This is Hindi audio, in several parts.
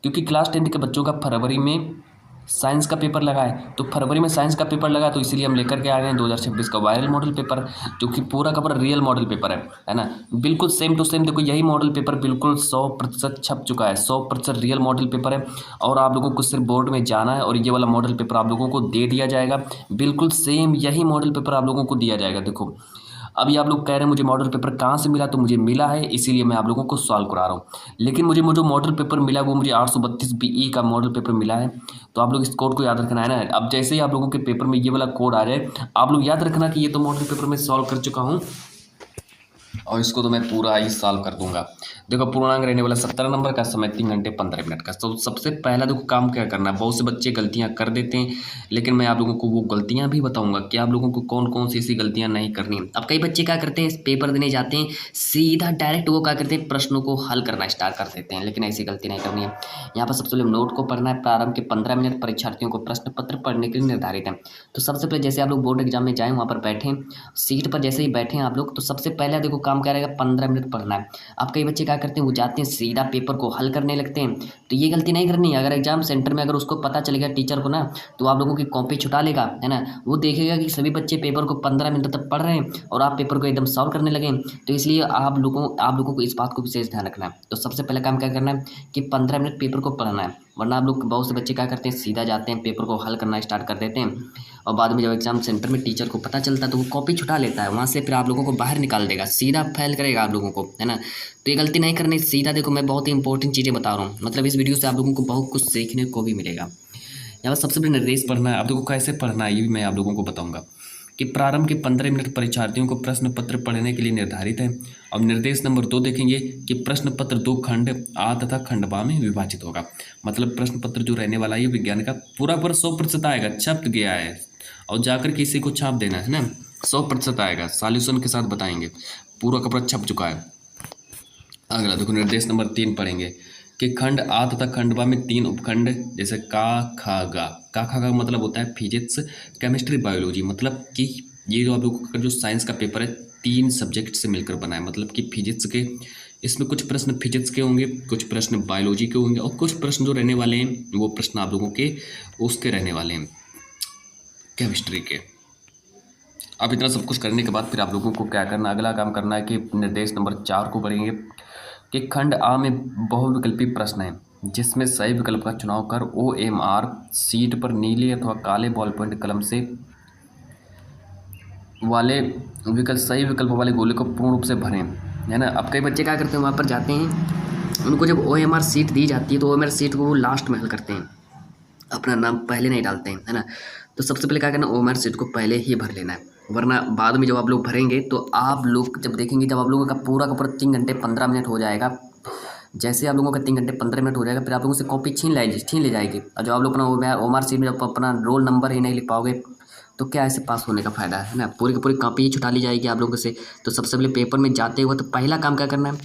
क्योंकि क्लास 10 के बच्चों का फरवरी में साइंस का पेपर लगा है, तो फरवरी में साइंस का पेपर लगा, तो इसीलिए हम लेकर के आ गए हैं 2026 का वायरल मॉडल पेपर, जो कि पूरा का पूरा रियल मॉडल पेपर है ना। बिल्कुल सेम टू सेम देखो, यही मॉडल पेपर बिल्कुल 100% छप चुका है, 100% रियल मॉडल पेपर है। और आप लोगों को सिर्फ बोर्ड में जाना है और ये वाला मॉडल पेपर आप लोगों को दे दिया जाएगा। बिल्कुल सेम यही मॉडल पेपर आप लोगों को दिया जाएगा। देखो अभी आप लोग कह रहे हैं मुझे मॉडल पेपर कहाँ से मिला, तो मुझे मिला है, इसीलिए मैं आप लोगों को सॉल्व करा रहा हूँ। लेकिन मुझे जो मॉडल पेपर मिला वो मुझे 832 BE का मॉडल पेपर मिला है। तो आप लोग इस कोड को याद रखना है ना। अब जैसे ही आप लोगों के पेपर में ये वाला कोड आ जाए, आप लोग याद रखना कि ये तो मॉडल पेपर में सॉल्व कर चुका हूँ और इसको तो मैं पूरा ही सॉल्व कर दूंगा। देखो पूर्णांक रहने वाला 17 नंबर का, समय 3 घंटे 15 मिनट का। तो सबसे पहला देखो काम क्या करना है, बहुत से बच्चे गलतियां कर देते हैं, लेकिन मैं आप लोगों को वो गलतियां भी बताऊंगा कि आप लोगों को कौन कौन सी ऐसी गलतियां नहीं करनी है। अब कई बच्चे क्या करते हैं, पेपर देने जाते हैं सीधा डायरेक्ट वो क्या करते हैं, प्रश्नों को हल करना स्टार्ट कर देते हैं, लेकिन ऐसी गलती नहीं करनी है। यहाँ पर सबसे पहले नोट को पढ़ना है। प्रारंभ के 15 मिनट परीक्षार्थियों को प्रश्न पत्र पढ़ने के लिए निर्धारित है। तो सबसे पहले जैसे आप लोग बोर्ड एग्जाम में जाएँ, वहाँ पर बैठें, सीट पर जैसे ही बैठें आप लोग, तो सबसे पहले देखो काम क्या रहेगा, 15 मिनट पढ़ना है। अब कई बच्चे क्या करते हैं, वो जाते हैं सीधा पेपर को हल करने लगते हैं। तो ये गलती नहीं करनी है। अगर एग्जाम सेंटर में अगर उसको पता चल गया टीचर को ना, तो आप लोगों की कॉपी छुटा लेगा, है ना। वो देखेगा कि सभी बच्चे पेपर को 15 मिनट तक पढ़ रहे हैं और आप पेपर को एकदम सॉल्व करने लगे। तो इसलिए आप लोगों को इस बात को विशेष ध्यान रखना है। तो सबसे पहले काम क्या करना है कि 15 मिनट पेपर को पढ़ना है। वरना आप लोग बहुत से बच्चे क्या करते हैं, सीधा जाते हैं पेपर को हल करना स्टार्ट कर देते हैं और बाद में जब एग्जाम सेंटर में टीचर को पता चलता है तो वो कॉपी छुटा लेता है वहाँ से, फिर आप लोगों को बाहर निकाल देगा, सीधा फेल करेगा आप लोगों को, है ना। तो ये गलती नहीं करनी। सीधा देखो मैं बहुत ही इंपॉर्टेंट चीज़ें बता रहा हूँ, मतलब इस वीडियो से आप लोगों को बहुत कुछ सीखने को भी मिलेगा। यहाँ पर सबसे पहले निर्देश पढ़ना है। आप लोगों को कैसे पढ़ना है ये भी मैं आप लोगों को बताऊंगा कि प्रारंभ के 15 मिनट परीक्षार्थियों को प्रश्न पत्र पढ़ने के लिए निर्धारित है। अब निर्देश नंबर 2 देखेंगे कि प्रश्न पत्र 2 खंड आ तथा खंड बा में विभाजित होगा। मतलब प्रश्न पत्र जो रहने वाला है विज्ञान का पूरा पूरा 100% आएगा, छप गया है और जाकर किसी को छाप देना है ना। 100% आएगा, सॉल्यूशन के साथ बताएंगे, पूरा का पूरा छप चुका है। अगला देखो निर्देश नंबर 3 पढ़ेंगे कि खंड आ तथा खंड बा में 3 उपखंड, जैसे का खा गा। का खा गा मतलब होता है फिजिक्स, केमिस्ट्री, बायोलॉजी। मतलब कि ये जो आप लोगों का जो साइंस का पेपर है 3 सब्जेक्ट से मिलकर बना है। मतलब कि फिजिक्स के इसमें कुछ प्रश्न फिजिक्स के होंगे, कुछ प्रश्न बायोलॉजी के होंगे और कुछ प्रश्न जो रहने वाले हैं वो प्रश्न आप लोगों के उसके रहने वाले हैं केमिस्ट्री के। अब इतना सब कुछ करने के बाद फिर आप लोगों को क्या करना, अगला काम करना है कि निर्देश नंबर 4 को पढ़ेंगे कि खंड आ में बहुविकल्पी प्रश्न है, जिसमें सही विकल्प का चुनाव कर OMR सीट पर नीले अथवा काले बॉल पॉइंट कलम से वाले सही विकल्प वाले गोले को पूर्ण रूप से भरें, है ना। अब कई बच्चे क्या करते हैं, वहाँ पर जाते हैं, उनको जब OMR सीट दी जाती है तो OMR सीट को वो लास्ट में हल करते हैं, अपना नाम पहले नहीं डालते हैं, है ना। तो सबसे पहले क्या करना, OMR सीट को पहले ही भर लेना है, वरना बाद में जब आप लोग भरेंगे तो आप लोग जब देखेंगे, जब आप लोगों का पूरा 3 घंटे 15 मिनट हो जाएगा, जैसे आप लोगों का 3 घंटे 15 मिनट हो जाएगा, फिर आप लोगों से कॉपी छीन ले जाएगी। और जब आप लोग अपना OMR सीट में जब अपना रोल नंबर ही नहीं लिख पाओगे तो क्या ऐसे पास होने का फ़ायदा है ना। पूरी की पूरी कॉपी ही छुटा ली जाएगी आप लोगों से। तो सबसे पहले पेपर में जाते हुए तो पहला काम क्या करना है,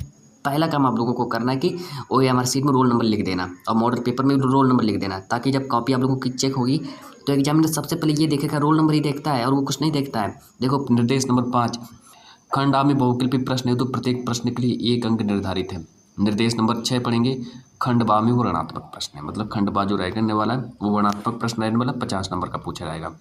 पहला काम आप लोगों को करना है कि OMR सीट में रोल नंबर लिख देना और मॉडल पेपर में रोल नंबर लिख देना, ताकि जब कॉपी आप लोगों की चेक होगी तो एग्जामिनर सबसे पहले ये देखेगा, रोल नंबर ही देखता है और वो कुछ नहीं देखता है। देखो निर्देश नंबर 5 खंड आ में बहुविकल्पी प्रश्न है तो प्रत्येक प्रश्न के लिए 1 अंक निर्धारित है। निर्देश नंबर 6 पढ़ेंगे खंड बा में वर्णात्मक प्रश्न है। मतलब खंड बा जो रहने वाला है वो वर्णात्मक प्रश्न रहने वाला 50 नंबर का पूछा जाएगा।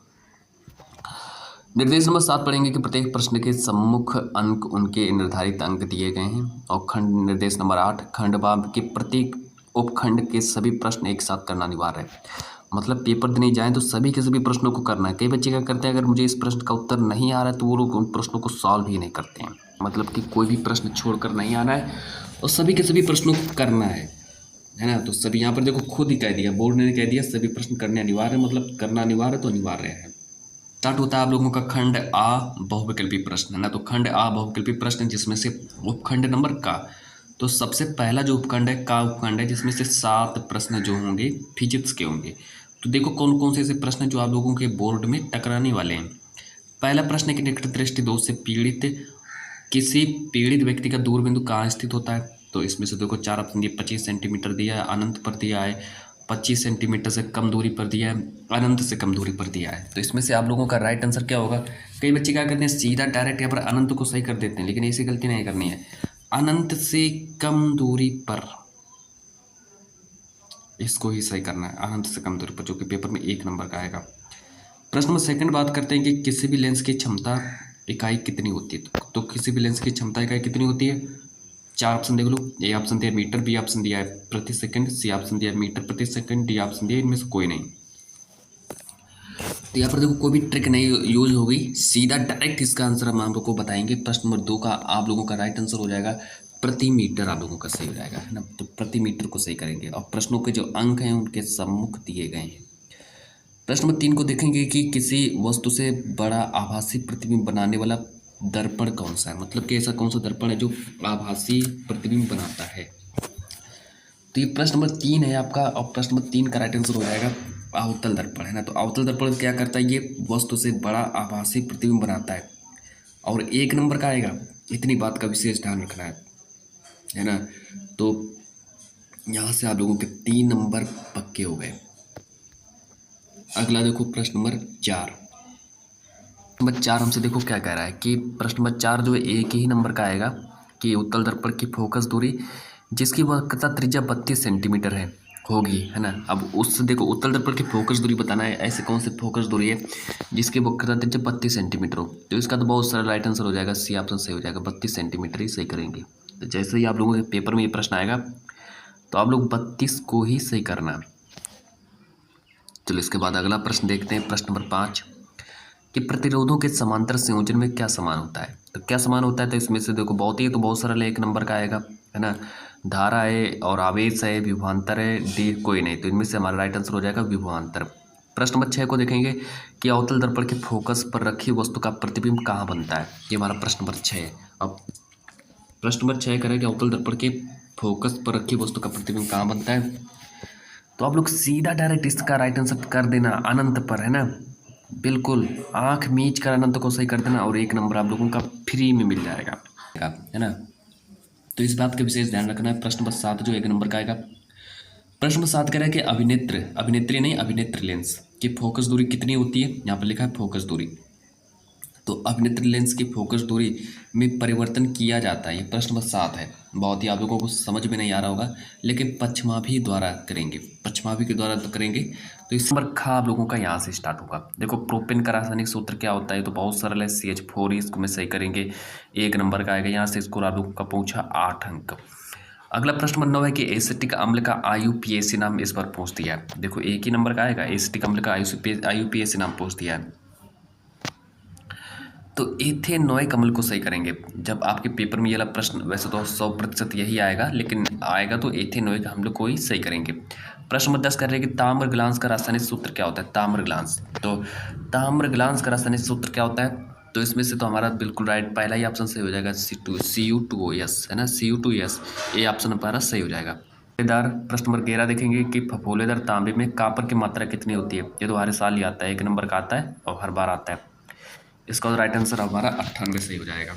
निर्देश नंबर 7 पढ़ेंगे कि प्रत्येक प्रश्न के सम्मुख अंक उनके निर्धारित अंक दिए गए हैं। और खंड निर्देश नंबर 8 खंड बा के प्रत्येक उपखंड के सभी प्रश्न एक साथ करना अनिवार्य है। मतलब पेपर देने जाएं तो सभी के सभी प्रश्नों को करना है। कई बच्चे क्या करते हैं, अगर मुझे इस प्रश्न का उत्तर नहीं आ रहा है तो वो लोग उन प्रश्नों को सॉल्व ही नहीं करते हैं। मतलब कि कोई भी प्रश्न छोड़कर नहीं आना है और सभी के सभी प्रश्नों को करना है ना। तो सभी यहाँ पर देखो खुद ही कह दिया, बोर्ड ने कह दिया सभी प्रश्न करने अनिवार्य है, मतलब करना अनिवार्य तो अनिवार्य है। स्टार्ट होता है आप लोगों का खंड आ बहुविकल्पी प्रश्न, है ना। तो खंड आ बहुविकल्पी प्रश्न जिसमें से उपखंड नंबर का, तो सबसे पहला जो उपखंड है का उपखंड है, जिसमें से 7 प्रश्न जो होंगे फिजिक्स के होंगे। तो देखो कौन कौन से ऐसे प्रश्न जो आप लोगों के बोर्ड में टकराने वाले हैं। पहला प्रश्न है कि निकट दृष्टि दोष से पीड़ित किसी पीड़ित व्यक्ति का दूर बिंदु कहाँ स्थित होता है। तो इसमें से देखो 4 ऑप्शन दिए, 25 सेंटीमीटर दिया है, अनंत पर दिया है, 25 सेंटीमीटर से कम दूरी पर दिया है, अनंत से कम दूरी पर दिया है। तो इसमें से आप लोगों का राइट आंसर क्या होगा। कई बच्चे क्या करते हैं, सीधा डायरेक्ट यहाँ पर अनंत को सही कर देते हैं, लेकिन ऐसी गलती नहीं करनी है। अनंत से कम दूरी पर, इसको ही सही करना है, अनंत से कम दूरी पर, जो कि पेपर में 1 नंबर का आएगा। प्रश्न नंबर सेकंड बात करते हैं कि किसी भी लेंस की क्षमता इकाई कितनी होती है। तो किसी भी लेंस की क्षमता इकाई कितनी होती है, 4 ऑप्शन देख लो। ए ऑप्शन दिया मीटर, बी ऑप्शन दिया है प्रति सेकंड, सी ऑप्शन दिया है मीटर प्रति सेकंड, डी ऑप्शन दिया इनमें से कोई नहीं। तो यहाँ पर देखो कोई भी ट्रिक नहीं यूज होगी, सीधा डायरेक्ट इसका आंसर हम आप लोग को बताएंगे। प्रश्न नंबर 2 का आप लोगों का राइट आंसर हो जाएगा प्रति मीटर, आप लोगों का सही हो जाएगा, है ना। तो प्रति मीटर को सही करेंगे और प्रश्नों के जो अंक हैं उनके सम्मुख दिए गए हैं। प्रश्न नंबर 3 को देखेंगे कि किसी वस्तु से बड़ा आभासी प्रतिबिंब बनाने वाला दर्पण कौन सा है। मतलब कि ऐसा कौन सा दर्पण है जो आभासी प्रतिबिंब बनाता है। तो ये प्रश्न नंबर 3 है आपका, और प्रश्न नंबर 3 का राइट आंसर हो जाएगा अवतल दर्पण, है ना। तो अवतल दर्पण क्या करता है, ये वस्तु से बड़ा आभासी प्रतिबिंब बनाता है और 1 नंबर का आएगा। इतनी बात का विशेष ध्यान रखना है ना। तो यहाँ से आप लोगों के 3 नंबर पक्के हो गए। अगला देखो प्रश्न नंबर 4। नंबर 4 हमसे देखो क्या कह रहा है कि प्रश्न नंबर 4 जो है 1 ही नंबर का आएगा कि उत्तल दर्पण की फोकस दूरी जिसकी वक्रता त्रिज्या 32 सेंटीमीटर है होगी, है ना। अब उससे देखो उत्तल दर्पण की फोकस दूरी बताना है, ऐसे कौन सी फोकस दूरी है जिसकी वक्रता त्रिज्या 32 सेंटीमीटर हो। तो इसका तो बहुत सारा राइट आंसर हो जाएगा, सी ऑप्शन सही हो जाएगा, 32 सेंटीमीटर ही सही करेंगे। तो जैसे ही आप लोगों के पेपर में ये प्रश्न आएगा तो आप लोग 32 को ही सही करना। चलो इसके बाद अगला प्रश्न देखते हैं, प्रश्न नंबर 5 कि प्रतिरोधों के समांतर संयोजन में क्या समान होता है। तो क्या समान होता है, तो इसमें से देखो बहुत ही तो बहुत सरल है, 1 नंबर का आएगा, है ना। धारा है और आवेश है, विभवांतर है, डी कोई नहीं। तो इनमें से हमारा राइट आंसर हो जाएगा विभवांतर। प्रश्न नंबर 6 को देखेंगे कि अवतल दर्पण के फोकस पर रखी वस्तु का प्रतिबिंब कहाँ बनता है। ये हमारा प्रश्न नंबर 6 है। अब प्रश्न नंबर 6 करें कि अवतल दर्पण के फोकस पर रखी वस्तु का प्रतिबिंब कहाँ बनता है। तो आप लोग सीधा डायरेक्ट इसका राइट आंसर कर देना अनंत पर, है ना। बिल्कुल आंख मीच कर अनंत को सही कर देना और 1 नंबर आप लोगों का फ्री में मिल जाएगा, है ना। तो इस बात का विशेष ध्यान रखना है। प्रश्न नंबर 7 जो 1 नंबर का आएगा, प्रश्न नंबर 7 कह रहा है कि अभिनेत्री नहीं अभिनेत्र लेंस की फोकस दूरी कितनी होती है। यहाँ पर लिखा है फोकस दूरी, तो अभिनेत्र लेंस की फोकस दूरी में परिवर्तन किया जाता है। ये प्रश्न नंबर 7 है, बहुत ही आप लोगों को समझ में नहीं आ रहा होगा, लेकिन पक्षमाभी द्वारा करेंगे, पक्षमाभी के द्वारा तो करेंगे। तो इस नंबर खा आप लोगों का यहाँ से स्टार्ट होगा। देखो प्रोपेन का रासायनिक सूत्र क्या होता है, तो बहुत सरल है, CH4 ही इसको में सही करेंगे, 1 नंबर का आएगा। यहाँ से स्कोर आप लोगों का पूछा 8 अंक। अगला प्रश्न नंबर 9 है कि एसिटिक अम्ल का IUPAC नाम इस बार पूछ दिया है। देखो 1 ही नंबर का आएगा, एसिटिक अम्ल का IUPAC नाम पूछ दिया है। तो इथेनॉइक अम्ल को सही करेंगे। जब आपके पेपर में ये वाला प्रश्न, वैसे तो 100% यही आएगा, लेकिन आएगा तो इथेनॉइक अम्ल को ही सही करेंगे। प्रश्न नंबर 10 कर रहे हैं कि ताम्र ग्लांस का रासायनिक सूत्र क्या होता है। ताम्र ग्लांस, तो ताम्र ग्लांस का रासायनिक सूत्र क्या होता है। तो इसमें से तो हमारा बिल्कुल राइट पहला ही ऑप्शन सही हो जाएगा, Cu2S, है ना, Cu2S, ये ऑप्शन हमारा सही हो जाएगा। प्रश्न नंबर 11 देखेंगे कि फफोलेदार तांबे में कॉपर की मात्रा कितनी होती है। ये तो हर साल ही आता है, 1 नंबर का आता है और हर बार आता है। इसका राइट आंसर हमारा 98 सही हो जाएगा।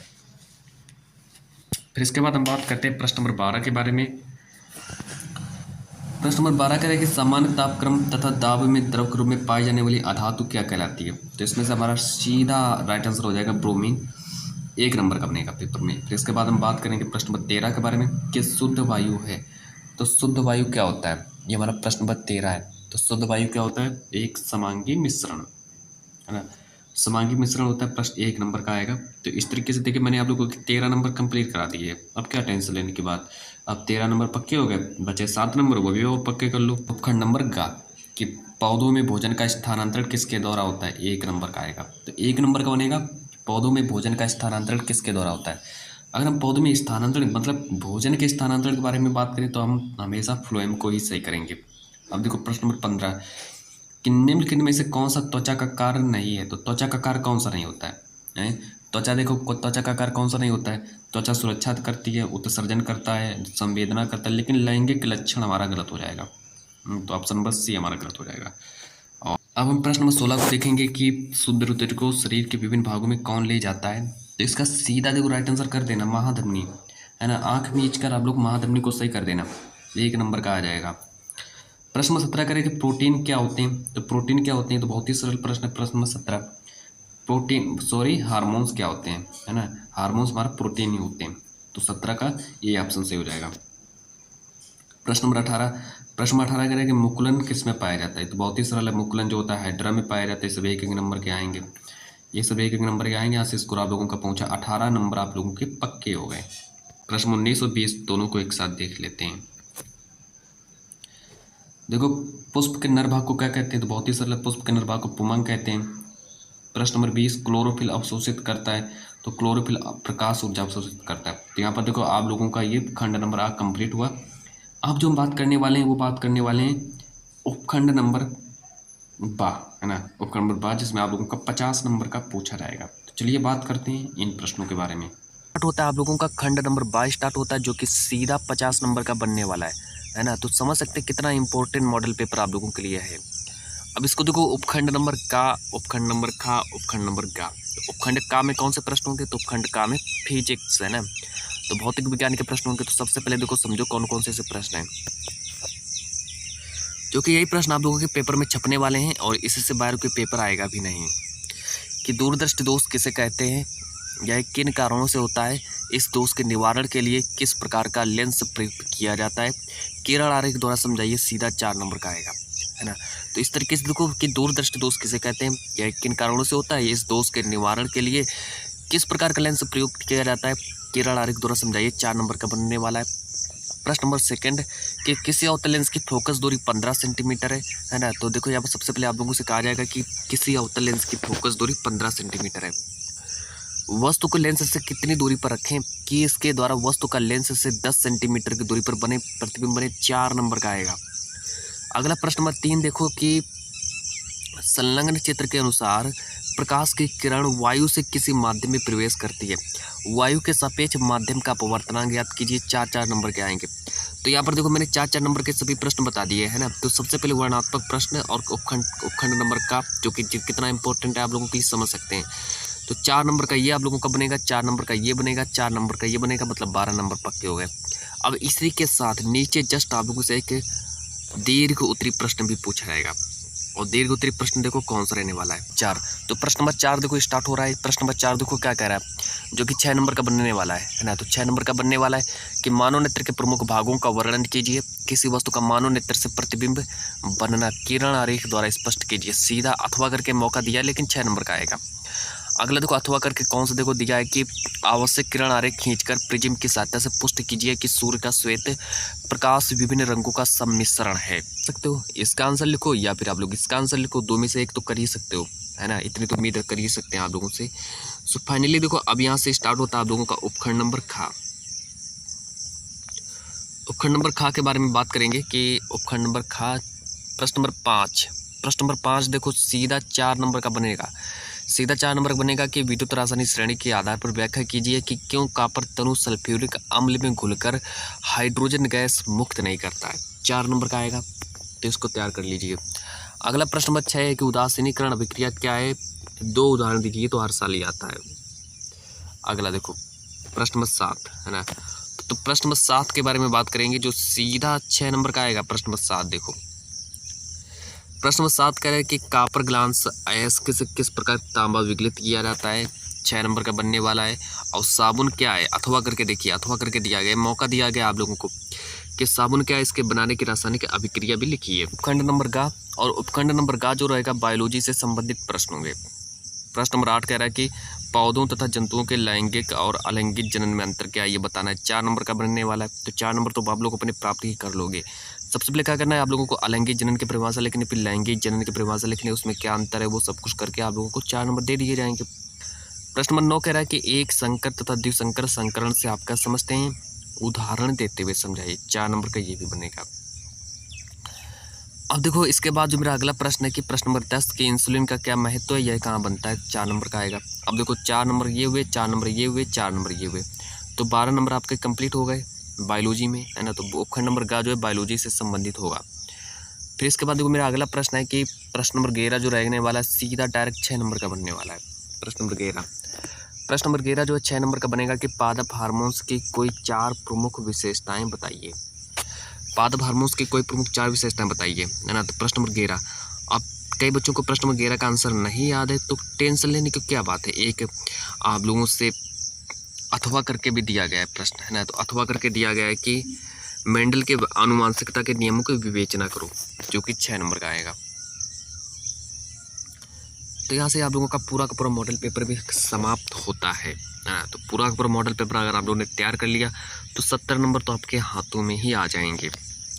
फिर इसके बाद हम बात करते हैं प्रश्न नंबर 12 के बारे में। प्रश्न नंबर 12 कह रहे हैं कि सामान्य तापक्रम तथा दाब में द्रव के रूप में पाई जाने वाली अधातु क्या कहलाती है। तो इसमें से हमारा सीधा राइट आंसर हो जाएगा ब्रोमीन, 1 नंबर का बनेगा पेपर में। फिर इसके बाद हम बात करेंगे प्रश्न नंबर 13 के बारे में कि शुद्ध वायु है। तो शुद्ध वायु क्या होता है, ये हमारा प्रश्न नंबर 13 है। तो शुद्ध वायु क्या होता है, एक समांगी मिश्रण, है ना, समांगी मिश्रण होता है। प्रश्न 1 नंबर का आएगा। तो इस तरीके से देखिए मैंने आप लोगों को 13 नंबर कंप्लीट करा दिए। अब क्या टेंशन लेने की बात, अब 13 नंबर पक्के हो गए, बचे 7 नंबर, वो भी और पक्के कर लो। उपखंड नंबर गा कि पौधों में भोजन का स्थानांतरण किसके द्वारा होता है, 1 नंबर का आएगा। तो 1 नंबर का बनेगा पौधों में भोजन का स्थानांतरण किसके द्वारा होता है। अगर हम पौधों में स्थानांतरण मतलब भोजन के स्थानांतरण के बारे में बात करें तो हम हमेशा फ्लोएम को ही सही करेंगे। अब देखो प्रश्न नंबर 15 कि निम्नलिखित में से कौन सा त्वचा का कार्य नहीं है। तो त्वचा का कार्य कौन सा नहीं होता है, त्वचा देखो त्वचा का कार्य कौन सा नहीं होता है। त्वचा सुरक्षा करती है, उत्सर्जन करता है, संवेदना करता है, लेकिन लैंगिक लक्षण हमारा गलत हो जाएगा। तो ऑप्शन नंबर सी हमारा गलत हो जाएगा। और अब हम प्रश्न नंबर 16 को देखेंगे कि शुद्ध रुधिर को शरीर के विभिन्न भागों में कौन ले जाता है। तो इसका सीधा देखो राइट आंसर कर देना महाधमनी, है ना, आंख मीच कर आप लोग महाधमनी को सही कर देना, 1 नंबर का आ जाएगा। प्रश्न नंबर 17 करें कि प्रोटीन क्या होते हैं। तो प्रोटीन क्या होते हैं, तो बहुत ही सरल प्रश्न है। प्रश्न नंबर 17 हार्मोन्स क्या होते हैं, है ना, हार्मोन्स हमारा प्रोटीन ही होते हैं। तो 17 का ये ऑप्शन सही हो जाएगा। प्रश्न नंबर 18 प्रश्न 18 कह रहा है कि मुकुलन किस में पाया जाता है। तो बहुत ही सरल है, मुकुलन जो होता है हाइड्रा में पाया जाता है। सब एक एक नंबर के आएंगे, ये सब एक एक नंबर के आएंगे। यहाँ से स्कोर आप लोगों का पहुंचा 18 नंबर आप लोगों के पक्के हो गए। प्रश्न 19 और 20 दोनों को एक साथ देख लेते हैं। देखो, पुष्प के नर भाग को क्या कहते हैं। तो बहुत ही सरल है, पुष्प के नर भाग को पुमंग कहते हैं। प्रश्न नंबर 20, क्लोरोफिल अवशोषित करता है। तो क्लोरोफिल प्रकाश ऊर्जा अवशोषित करता है। तो यहाँ पर देखो आप लोगों का ये खंड नंबर 8 कंप्लीट हुआ। अब जो हम बात करने वाले हैं वो बात करने वाले हैं उपखंड नंबर 12, है ना, उपखंड नंबर 12, जिसमें आप लोगों का 50 नंबर का पूछा जाएगा। तो चलिए बात करते हैं इन प्रश्नों के बारे में। स्टार्ट होता है आप लोगों का खंड नंबर 22 स्टार्ट होता है, जो कि सीधा 50 नंबर का बनने वाला है ना। तो समझ सकते हैं कितना इंपॉर्टेंट मॉडल पेपर आप लोगों के लिए है। अब इसको देखो, उपखंड नंबर का, उपखंड नंबर खा, उपखंड नंबर गा। तो उपखंड का में कौन से प्रश्न होंगे। तो उपखंड का में फिजिक्स, है ना, तो भौतिक विज्ञान के प्रश्न होंगे। तो सबसे पहले देखो समझो कौन कौन से ऐसे प्रश्न हैं, जो कि यही प्रश्न आप लोगों के पेपर में छपने वाले हैं और इससे बाहर कोई पेपर आएगा भी नहीं। कि दूरदृष्टि दोष किसे कहते हैं, यह किन कारणों से होता है, इस दोष के निवारण के लिए किस प्रकार का लेंस प्रयुक्त किया जाता है, किरण आरेख द्वारा समझाइए, सीधा 4 नंबर का आएगा, है ना। तो इस तरीके से देखो कि दूरदृष्टि दोष किसे कहते हैं, यह किन कारणों से होता है, इस दोष के निवारण के लिए किस प्रकार का लेंस प्रयुक्त किया जाता है, किरण आरेख द्वारा समझाइए, 4 नंबर का बनने वाला है। प्रश्न नंबर सेकंड कि किसी अवतल लेंस की फोकस दूरी 15 सेंटीमीटर है ना। तो देखो यहाँ पर सबसे पहले आप लोगों से कहा जाएगा कि किसी अवतल लेंस की फोकस दूरी 15 सेंटीमीटर है। वस्तु को लेंस से कितनी दूरी पर रखें कि इसके द्वारा वस्तु का लेंस से 10 सेंटीमीटर की दूरी पर बने प्रतिबिंब बने, 4 नंबर का आएगा। अगला प्रश्न नंबर 3 देखो कि संलग्न चित्र के अनुसार प्रकाश की किरण वायु से किसी माध्यम में प्रवेश करती है, वायु के सापेक्ष माध्यम का अपवर्तनांक ज्ञात कीजिए, 4 नंबर के आएंगे। तो यहाँ पर देखो मैंने 4 नंबर के सभी प्रश्न बता दिए, है ना। तो सबसे पहले वर्णनात्मक प्रश्न और उपखंड नंबर का, जो कि कितना इंपॉर्टेंट है आप लोगों के लिए समझ सकते हैं। तो 4 नंबर का ये आप लोगों का बनेगा, 4 नंबर का ये बनेगा, 4 नंबर का ये बनेगा, मतलब 12 नंबर पक्के हो गए। अब इसी के साथ नीचे जस्ट आप लोगों से एक दीर्घ उत्तरी प्रश्न भी पूछा जाएगा, और दीर्घ उत्तरी प्रश्न देखो कौन सा रहने वाला है, 4। तो प्रश्न नंबर 4 देखो स्टार्ट हो रहा है। प्रश्न नंबर 4 देखो क्या कह रहा है, जो कि 6 नंबर का बनने वाला है ना। तो 6 नंबर का बनने वाला है कि मानव नेत्र के प्रमुख भागों का वर्णन कीजिए, किसी वस्तु का मानव नेत्र से प्रतिबिंब बनना किरण आरेख द्वारा स्पष्ट कीजिए, सीधा अथवा करके मौका दिया, लेकिन 6 नंबर का आएगा। अगला देखो अथवा करके कौन सा देखो दिया है कि आवश्यक किरण आरेख खींचकर प्रिज्म की सहायता से पुष्ट कीजिए कि सूर्य का श्वेत प्रकाश विभिन्न रंगों का सम्मिश्रण है। सकते हो इसका आंसर लिखो, या फिर आप लोग इसका आंसर लिखो, 2 में से एक तो कर ही सकते हो, है ना। इतनी तो उम्मीद कर ही सकते हैं आप लोगों से। सो फाइनली देखो अब यहाँ से स्टार्ट होता है आप लोगों का उपखंड नंबर खा। उपखंड नंबर खा के बारे में बात करेंगे कि उपखंड नंबर खा प्रश्न नंबर 5। प्रश्न नंबर 5 देखो सीधा 4 नंबर का बनेगा, सीधा 4 नंबर बनेगा कि विद्युत रासायनिक श्रेणी के आधार पर व्याख्या कीजिए कि क्यों कॉपर तनु सल्फ्यूरिक अम्ल में घुलकर हाइड्रोजन गैस मुक्त नहीं करता है, 4 नंबर का आएगा। तो इसको तैयार कर लीजिए। अगला प्रश्न नंबर 6 है कि उदासीनीकरण अभिक्रिया क्या है, 2 उदाहरण दीजिए, तो हर साल ही आता है। अगला देखो प्रश्न नंबर 7, है ना। तो प्रश्न नंबर 7 के बारे में बात करेंगे, जो सीधा 6 नंबर का आएगा। प्रश्न नंबर 7 देखो, प्रश्न नंबर 7 कह रहे हैं कि कॉपर ग्लास अयस्क से किस प्रकार तांबा विगलित किया जाता है, 6 नंबर का बनने वाला है। और साबुन क्या है, अथवा करके देखिए, अथवा करके दिया गया, मौका दिया गया आप लोगों को कि साबुन क्या है, इसके बनाने की रासायनिक अभिक्रिया भी लिखी है। उपखंड नंबर गा, और उपखंड नंबर गा जो रहेगा बायोलॉजी से संबंधित प्रश्न होंगे। प्रश्न नंबर 8 कह रहा है कि पौधों तथा जंतुओं के लैंगिक और अलैंगिक जनन में अंतर क्या है, ये बताना है, 4 नंबर का बनने वाला है। तो 4 नंबर तो आप लोग अपने प्राप्त ही कर लोगे। सबसे पहले क्या करना है आप लोगों को, अलैंगिक जनन की परिभाषा लिखनी, फिर लैंगिक जनन की परिभाषा लिखनी, उसमें क्या अंतर है वो सब कुछ करके आप लोगों को 4 नंबर दे दिए जाएंगे। प्रश्न नंबर 9 कह रहा है कि एक संकर तथा द्विसंकर संकरण से आप क्या समझते हैं, उदाहरण देते हुए समझाइए, 4 नंबर का ये भी बनेगा। अब देखो इसके बाद जो मेरा अगला प्रश्न है कि प्रश्न नंबर 10 कि इंसुलिन का क्या महत्व है, यह कहाँ बनता है, 4 नंबर का आएगा। अब देखो 4 नंबर ये हुए, 4 नंबर ये हुए, 4 नंबर ये हुए, तो 12 नंबर आपके कंप्लीट हो गए बायोलॉजी में, है ना। तो उपखंड नंबर गा जो है बायोलॉजी से संबंधित होगा। फिर इसके बाद देखो मेरा अगला प्रश्न है कि प्रश्न नंबर 11 जो रहने वाला है सीधा डायरेक्ट 6 नंबर का बनने वाला है। प्रश्न नंबर 11 जो है 6 नंबर का बनेगा कि पादप हार्मोन्स की कोई 4 प्रमुख विशेषताएं बताइए, पादप हार्मोन्स की कोई प्रमुख 4 विशेषताएं बताइए, है ना। तो प्रश्न नंबर 11, अब कई बच्चों को प्रश्न नंबर 11 का आंसर नहीं याद है, तो टेंशन लेने की क्या बात है, एक आप लोगों से अथवा करके भी दिया गया है प्रश्न, है ना। तो अथवा करके दिया गया है कि मेंडल के आनुवंशिकता के नियमों की विवेचना करो, जो कि 6 नंबर का आएगा। तो यहाँ से आप लोगों का पूरा मॉडल पेपर भी समाप्त होता है। तो पूरा मॉडल पेपर अगर आप लोगों ने तैयार कर लिया तो 70 नंबर तो आपके हाथों में ही आ जाएंगे।